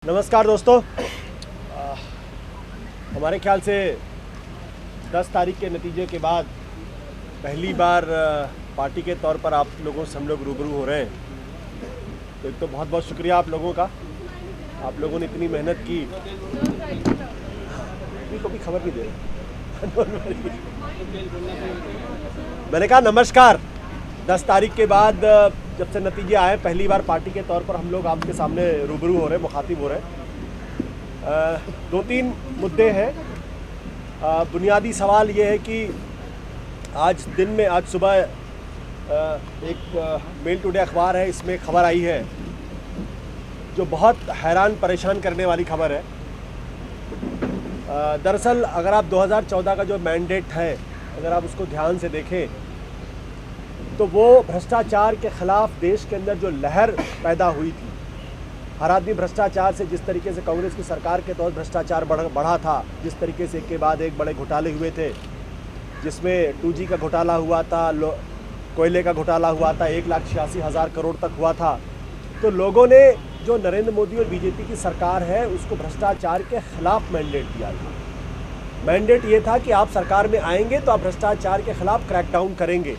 नमस्कार दोस्तों, हमारे ख्याल से 10 तारीख के नतीजे के बाद पहली बार पार्टी के तौर पर आप लोगों से हम लोग रूबरू हो रहे हैं। तो एक तो बहुत बहुत शुक्रिया आप लोगों का। आप लोगों ने इतनी मेहनत की, को भी खबर नहीं दे रहे। मैंने कहा नमस्कार। 10 तारीख के बाद जब से नतीजे आए, पहली बार पार्टी के तौर पर हम लोग आपके सामने रूबरू हो रहे हैं, मुखातिब हो रहे हैं। 2-3 मुद्दे हैं। बुनियादी सवाल ये है कि आज सुबह एक मेल टुडे अखबार है, इसमें खबर आई है जो बहुत हैरान परेशान करने वाली खबर है। दरअसल अगर आप 2014 का जो मैंडेट है, अगर आप उसको ध्यान से देखें तो वो भ्रष्टाचार के ख़िलाफ़ देश के अंदर जो लहर पैदा हुई थी, हर आदमी भ्रष्टाचार से, जिस तरीके से कांग्रेस की सरकार के तौर भ्रष्टाचार बढ़ा था, जिस तरीके से एक के बाद एक बड़े घोटाले हुए थे, जिसमें 2G का घोटाला हुआ था, कोयले का घोटाला हुआ था, 1,86,000 करोड़ तक हुआ था। तो लोगों ने जो नरेंद्र मोदी और बीजेपी की सरकार है उसको भ्रष्टाचार के ख़िलाफ़ मैंडेट दिया था। मैंडेट ये था कि आप सरकार में आएंगे तो आप भ्रष्टाचार के ख़िलाफ़ क्रैकडाउन करेंगे,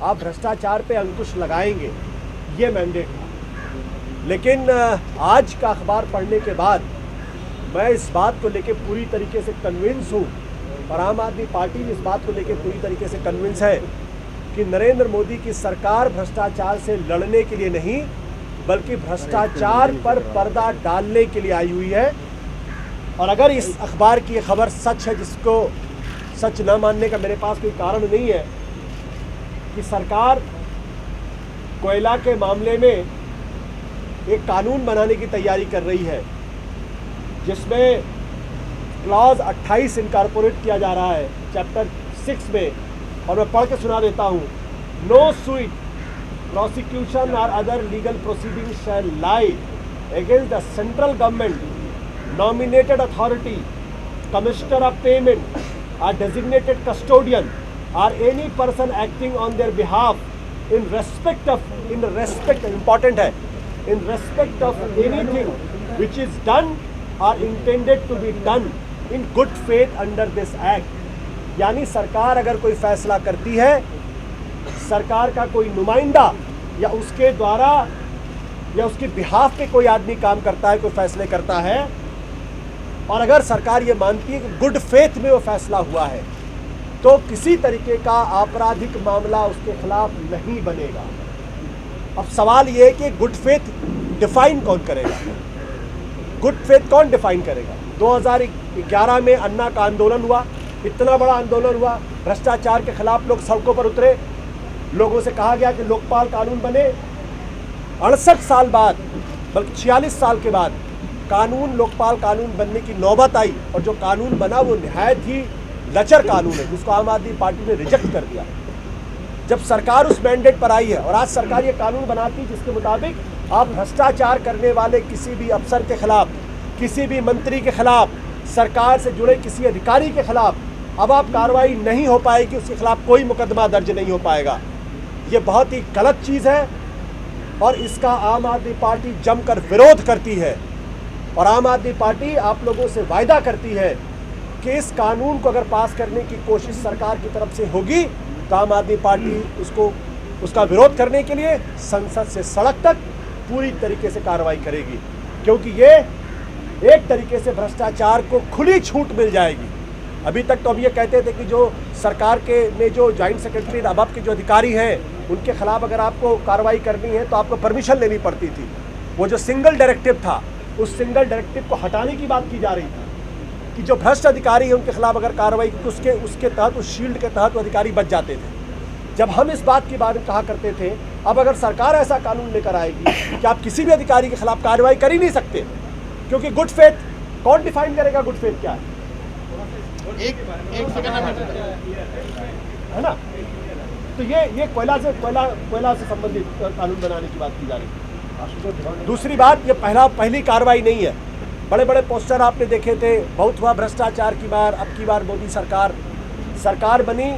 आप भ्रष्टाचार पे अंकुश लगाएंगे, ये मैंडेट था। लेकिन आज का अखबार पढ़ने के बाद मैं इस बात को लेके पूरी तरीके से कन्विंस हूँ, और आम आदमी पार्टी भी इस बात को लेके पूरी तरीके से कन्विंस है कि नरेंद्र मोदी की सरकार भ्रष्टाचार से लड़ने के लिए नहीं, बल्कि भ्रष्टाचार पर पर्दा डालने के लिए आई हुई है। और अगर इस अखबार की खबर सच है, जिसको सच न मानने का मेरे पास कोई कारण नहीं है, कि सरकार कोयला के मामले में एक कानून बनाने की तैयारी कर रही है, जिसमें क्लॉज 28 इनकॉर्पोरेट किया जा रहा है चैप्टर 6 में, और मैं पढ़ के सुना देता हूँ। No suit, prosecution or other legal proceedings shall lie against the central government, nominated authority, commissioner of payment, or designated custodian, or any person acting on their behalf in respect of important है, in respect of anything which is done or intended to be done in good faith under this act। यानी सरकार अगर कोई फैसला करती है, सरकार का कोई नुमाइंदा या उसके द्वारा या उसके बिहाफ पे कोई आदमी काम करता है, कोई फैसले करता है, और अगर सरकार ये मानती है कि गुड फेथ में वो फैसला हुआ है, तो किसी तरीके का आपराधिक मामला उसके खिलाफ नहीं बनेगा। अब सवाल ये है कि गुड फेथ डिफाइन कौन करेगा? गुड फेथ कौन डिफाइन करेगा? 2011 में अन्ना का आंदोलन हुआ, इतना बड़ा आंदोलन हुआ, भ्रष्टाचार के खिलाफ लोग सड़कों पर उतरे, लोगों से कहा गया कि लोकपाल कानून बने। 68 साल बाद, बल्कि 46 साल के बाद लोकपाल कानून बनने की नौबत आई, और जो कानून बना वो निहायत ही लचर कानून है, जिसको आम आदमी पार्टी ने रिजेक्ट कर दिया। जब सरकार उस मैंडेट पर आई है, और आज सरकार ये कानून बनाती जिसके मुताबिक आप भ्रष्टाचार करने वाले किसी भी अफसर के खिलाफ, किसी भी मंत्री के खिलाफ, सरकार से जुड़े किसी अधिकारी के खिलाफ अब आप कार्रवाई नहीं हो पाएगी, उसके खिलाफ कोई मुकदमा दर्ज नहीं हो पाएगा। ये बहुत ही गलत चीज़ है, और इसका आम आदमी पार्टी जमकर विरोध करती है। और आम आदमी पार्टी आप लोगों से वायदा करती है कि इस कानून को अगर पास करने की कोशिश सरकार की तरफ से होगी, तो आम आदमी पार्टी उसका विरोध करने के लिए संसद से सड़क तक पूरी तरीके से कार्रवाई करेगी, क्योंकि ये एक तरीके से भ्रष्टाचार को खुली छूट मिल जाएगी। अभी तक तो हम ये कहते थे कि जो सरकार के में जो ज्वाइंट सेक्रेटरी अभाव के जो अधिकारी हैं, उनके खिलाफ अगर आपको कार्रवाई करनी है तो आपको परमिशन लेनी पड़ती थी। वो जो सिंगल डायरेक्टिव था, उस सिंगल डायरेक्टिव को हटाने की बात की जा रही थी कि जो भ्रष्ट अधिकारी हैं उनके खिलाफ अगर कार्रवाई, उसके तहत, उस शील्ड के तहत वो अधिकारी बच जाते थे। जब हम इस बात के बारे में कहा करते थे, अब अगर सरकार ऐसा कानून लेकर आएगी कि आप किसी भी अधिकारी के खिलाफ कार्रवाई कर ही नहीं सकते, क्योंकि गुड फेथ कौन डिफाइन करेगा? गुड फेथ क्या है? एक सेकंड है ना? तो ये कोयला से संबंधित कानून बनाने की बात की जा रही है। दूसरी बात, ये पहली कार्रवाई नहीं है। बड़े बड़े पोस्टर आपने देखे थे, बहुत हुआ भ्रष्टाचार की बार। अब की बार मोदी सरकार बनी,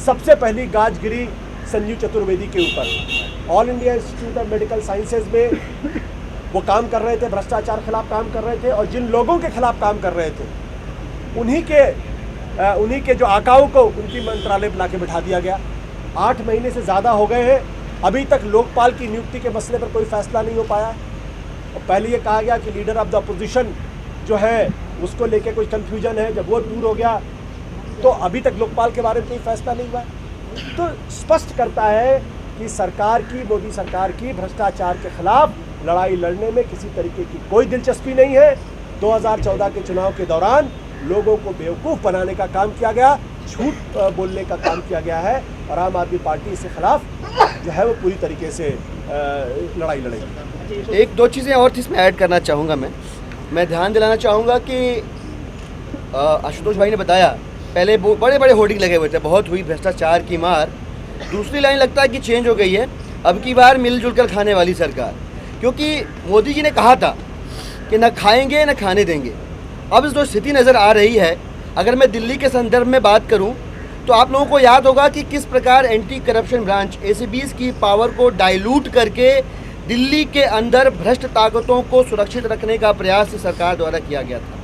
सबसे पहली गाज गिरी संजीव चतुर्वेदी के ऊपर। All India institute of medical sciences में वो काम कर रहे थे, भ्रष्टाचार के खिलाफ काम कर रहे थे, और जिन लोगों के खिलाफ काम कर रहे थे उन्हीं के जो आकाओं को उनकी मंत्रालय बुला के बिठा दिया गया। 8 महीने से ज़्यादा हो गए हैं, अभी तक लोकपाल की नियुक्ति के मसले पर कोई फैसला नहीं हो पाया है। और पहले ये कहा गया कि लीडर ऑफ द अपोजिशन जो है उसको लेके कोई कन्फ्यूजन है, जब वो दूर हो गया तो अभी तक लोकपाल के बारे में कोई फैसला नहीं हुआ। तो स्पष्ट करता है कि सरकार की, मोदी सरकार की भ्रष्टाचार के खिलाफ लड़ाई लड़ने में किसी तरीके की कोई दिलचस्पी नहीं है। 2014 के चुनाव के दौरान लोगों को बेवकूफ़ बनाने का काम किया गया, झूठ बोलने का काम किया गया है, और आम आदमी पार्टी इसके खिलाफ जो है वो पूरी तरीके से लड़ाई लड़ेगी। एक दो चीज़ें और इसमें ऐड करना चाहूँगा। मैं ध्यान दिलाना चाहूँगा कि आशुतोष भाई ने बताया, पहले बड़े बड़े होर्डिंग लगे हुए थे, बहुत हुई भ्रष्टाचार की मार। दूसरी लाइन लगता है कि चेंज हो गई है, अब की बार मिलजुल कर खाने वाली सरकार, क्योंकि मोदी जी ने कहा था कि न खाएंगे न खाने देंगे। अब जो स्थिति नज़र आ रही है, अगर मैं दिल्ली के संदर्भ में बात करूं तो आप लोगों को याद होगा कि किस प्रकार एंटी करप्शन ब्रांच ACBs की पावर को डाइल्यूट करके दिल्ली के अंदर भ्रष्ट ताकतों को सुरक्षित रखने का प्रयास सरकार द्वारा किया गया था।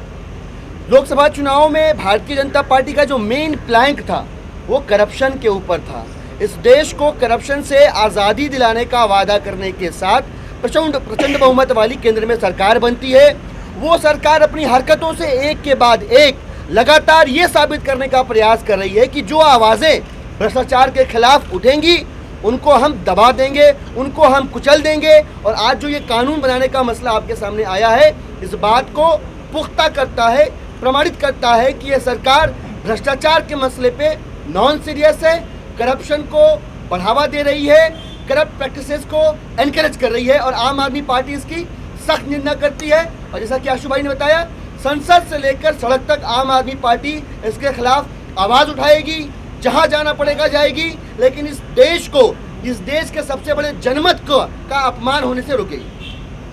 लोकसभा चुनाव में भारतीय जनता पार्टी का जो मेन प्लैंक था वो करप्शन के ऊपर था। इस देश को करप्शन से आज़ादी दिलाने का वादा करने के साथ प्रचंड बहुमत वाली केंद्र में सरकार बनती है। वो सरकार अपनी हरकतों से एक के बाद एक लगातार ये साबित करने का प्रयास कर रही है कि जो आवाज़ें भ्रष्टाचार के खिलाफ उठेंगी उनको हम दबा देंगे, उनको हम कुचल देंगे। और आज जो ये कानून बनाने का मसला आपके सामने आया है, इस बात को पुख्ता करता है, प्रमाणित करता है कि ये सरकार भ्रष्टाचार के मसले पे नॉन सीरियस है, करप्शन को बढ़ावा दे रही है, करप्ट प्रैक्टिसेस को एनकरेज कर रही है, और आम आदमी पार्टी इसकी सख्त निंदा करती है। और जैसा कि आशु भाई ने बताया, संसद से लेकर सड़क तक आम आदमी पार्टी इसके खिलाफ आवाज़ उठाएगी, जहां जाना पड़ेगा जाएगी, लेकिन इस देश के सबसे बड़े जनमत का अपमान होने से रुकेगी।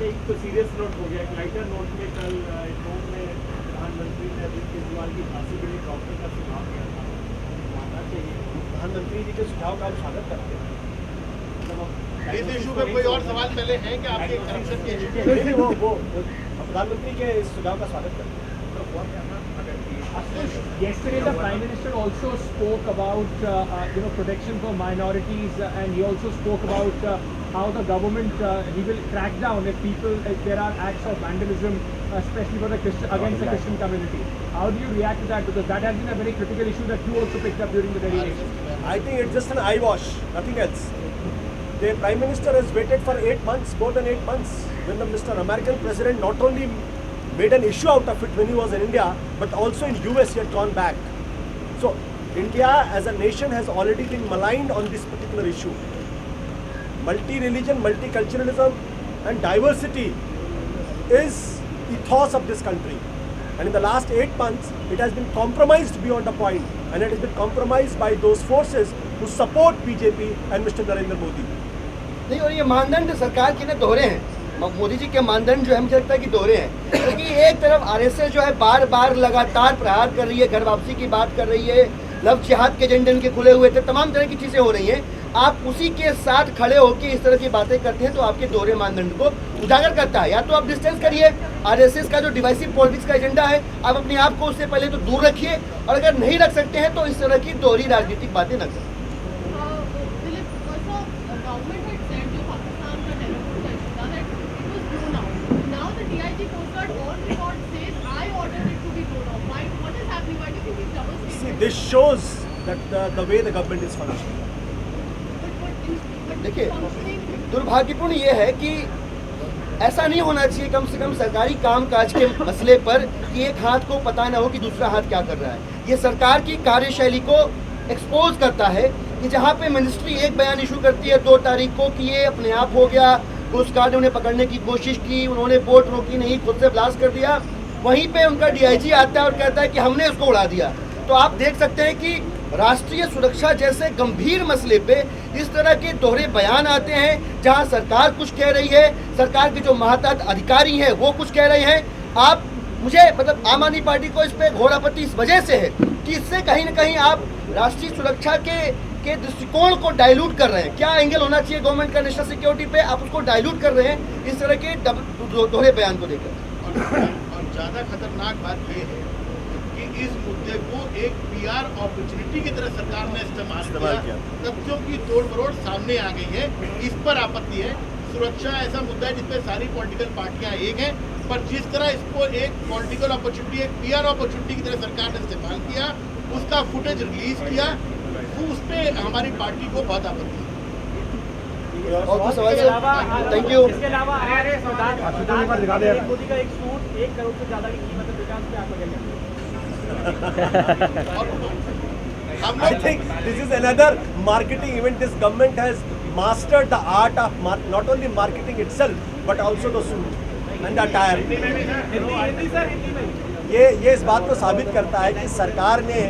एक तो सीरियस नोट हो गया, एक लाइटर नोट में कल एक नोट में प्रधानमंत्री ने अरविंद केजरीवाल की फांसी के लिए डॉक्टर का सुझाव दिया था, मानना चाहिए। प्रधानमंत्री जी के सुझाव का हम स्वागत करते हैं। इस इशू में कोई और सवाल पहले हैं कि आपके करप्शन के इशू वो प्रधानमंत्री के इस सुझाव का स्वागत करते हैं। Yesterday, the Prime Minister also spoke about protection for minorities, and he also spoke about how the government he will crack down if there are acts of vandalism, especially for against the Christian community. How do you react to that? Because that has been a very critical issue that you also picked up during the delegation. I think it's just an eyewash, nothing else. The Prime Minister has waited for 8 months, more than 8 months, when the Mr. American President not only made an issue out of it when he was in India, but also in US he had gone back. So India as a nation has already been maligned on this particular issue. Multi-religion, multiculturalism and diversity is ethos of this country. And in the last 8 months, it has been compromised beyond a point, and it has been compromised by those forces who support BJP and Mr. Narendra Modi. नहीं, और ये मानदंड सरकार के ने दोहरे हैं, मोदी जी के मानदंड जो है मुझे लगता है कि दोहरे हैं, क्योंकि एक तरफ आरएसएस जो है बार बार लगातार प्रहार कर रही है, घर वापसी की बात कर रही है, लव जिहाद के एजेंडे उनके खुले हुए थे, तमाम तरह की चीज़ें हो रही हैं। आप उसी के साथ खड़े होकर इस तरह की बातें करते हैं तो आपके दोहरे मानदंड को उजागर करता है। या तो आप डिस्टेंस करिए, आरएसएस का जो डिवाइसिव पॉलिटिक्स का एजेंडा है आप अपने आप को उससे पहले तो दूर रखिए, और अगर नहीं रख सकते हैं तो इस तरह की दोहरी राजनीतिक बातें न करें। This shows that the way the government is functioning. देखिए, दुर्भाग्यपूर्ण ये है कि ऐसा नहीं होना चाहिए कम से कम सरकारी कामकाज के मसले पर कि एक हाथ को पता ना हो कि दूसरा हाथ क्या कर रहा है। ये सरकार की कार्यशैली को एक्सपोज करता है कि जहाँ पे मिनिस्ट्री एक बयान इशू करती है 2 तारीख को कि ये अपने आप हो गया, कोस्ट गार्ड ने उन्हें पकड़ने की कोशिश की, उन्होंने बोट रोकी नहीं, खुद से ब्लास्ट कर दिया, वहीं पे उनका DIG आता है और कहता है कि हमने उसको उड़ा दिया। तो आप देख सकते हैं कि राष्ट्रीय सुरक्षा जैसे गंभीर मसले पे इस तरह के दोहरे बयान आते हैं, जहां सरकार कुछ कह रही है, सरकार के जो महत्तात अधिकारी हैं वो कुछ कह रहे हैं। आप मुझे मतलब आम आदमी पार्टी को इस पे घोर आपत्ति इस वजह से है कि इससे कहीं ना कहीं आप राष्ट्रीय सुरक्षा के के दृष्टिकोण को डाइल्यूट कर रहे हैं। क्या एंगल होना चाहिए गवर्नमेंट का नेशनल सिक्योरिटी पे, आप उसको डाइल्यूट कर रहे हैं इस तरह के दोहरे बयान को देकर। और ज़्यादा खतरनाक बात यह है कि इस मुद्दे को एक PR अपॉर्चुनिटी की तरह सरकार ने इस्तेमाल किया। तथ्यों की तोड़ मरोड़ सामने आ गई है, इस पर आपत्ति है। सुरक्षा ऐसा मुद्दा है जिसपे सारी पॉलिटिकल पार्टियां एक हैं, पर जिस तरह इसको एक पॉलिटिकल अपॉर्चुनिटी, एक PR अपॉर्चुनिटी की तरह सरकार ने इस्तेमाल किया, उसका फुटेज रिलीज किया, तो उस पर हमारी पार्टी को बहुत आपत्ति है। और कुछ सवाल सर? Thank you. इसके अलावा मोदी का एक सूट 1 करोड़ से ज्यादा की कीमत है, विकास पे आपका क्या कहना है? हम I लोग think this is another marketing event. This government has mastered the art of not only marketing itself, but also the suit and the attire. Hindi sir, Hindi में ये इस बात को साबित करता है कि सरकार ने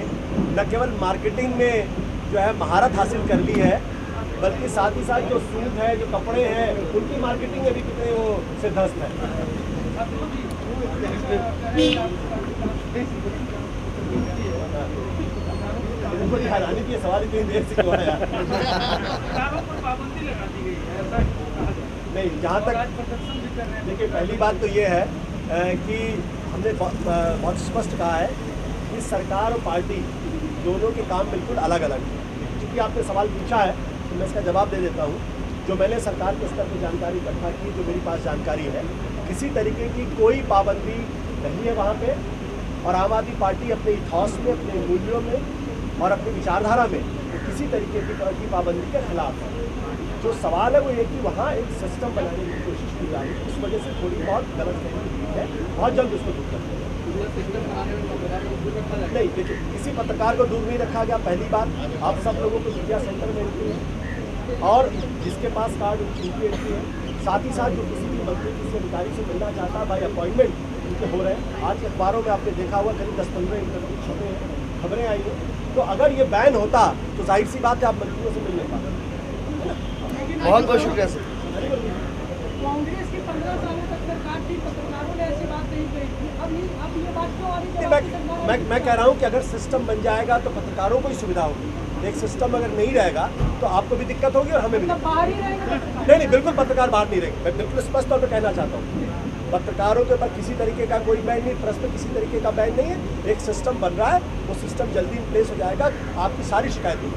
न केवल मार्केटिंग में जो है महारत हासिल कर ली है, बल्कि साथ ही साथ जो सूट है, जो कपड़े हैं, उनकी मार्केटिंग में भी कितने वो सिद्धस्त है। बड़ी हैरानी की सवाल इतनी देर से क्यों आया? नहीं, जहाँ तक देखिए, पहली बात तो ये है कि हमने बहुत स्पष्ट कहा है कि सरकार और पार्टी दोनों के काम बिल्कुल अलग अलग हैं। क्योंकि आपने सवाल पूछा है तो मैं इसका जवाब दे देता हूँ। जो मैंने सरकार के स्तर पर जानकारी इकट्ठा की, जो मेरी पास जानकारी है, किसी तरीके की कोई पाबंदी नहीं है वहाँ पे, और आम आदमी पार्टी अपने इथॉस में, अपने मूल्यों में और अपनी विचारधारा में तो किसी तरीके की पाबंदी के खिलाफ है। जो सवाल है वो ये कि वहाँ एक सिस्टम बनाने की कोशिश की जा रही है, उस वजह से थोड़ी बहुत गलत फहमी है, बहुत जल्द उसको दूर कर देंगे। नहीं, देखिए, किसी पत्रकार को दूर नहीं रखा गया। पहली बात, आप सब लोगों को मीडिया सेंटर में एंट्री है, और जिसके पास कार्ड उनकी एंट्री है। साथ ही साथ जो किसी भी मंत्री, किसी अधिकारी से मिलना चाहता है, बाई अपॉइंटमेंट उनके हो रहे हैं। आज के अखबारों में आपने देखा हुआ करीब 10-15 इंटरव्यू छपे हैं, खबरें आई हैं। तो अगर ये बैन होता तो जाहिर सी बात है आप मंत्रियों से मिल नहीं पाते। बहुत बहुत शुक्रिया सर। कांग्रेस की 15 सालों तक सरकार थी, पत्रकारों ने ऐसी बात नहीं कही थी। अब ये बात क्यों आ रही है? मैं कह रहा हूँ कि अगर सिस्टम बन जाएगा तो पत्रकारों को ही सुविधा होगी। एक सिस्टम अगर नहीं रहेगा तो आपको भी दिक्कत होगी और हमें भी। बाहर ही रहेगा। नहीं, बिल्कुल पत्रकार बाहर नहीं रहेंगे। मैं बिल्कुल स्पष्ट तौर पर कहना चाहता हूँ, पत्रकारों के ऊपर किसी तरीके का कोई बैन नहीं, प्रेस पे किसी तरीके का बैन नहीं है। एक सिस्टम बन रहा है, वो सिस्टम जल्दी इन प्लेस हो जाएगा, आपकी सारी शिकायतें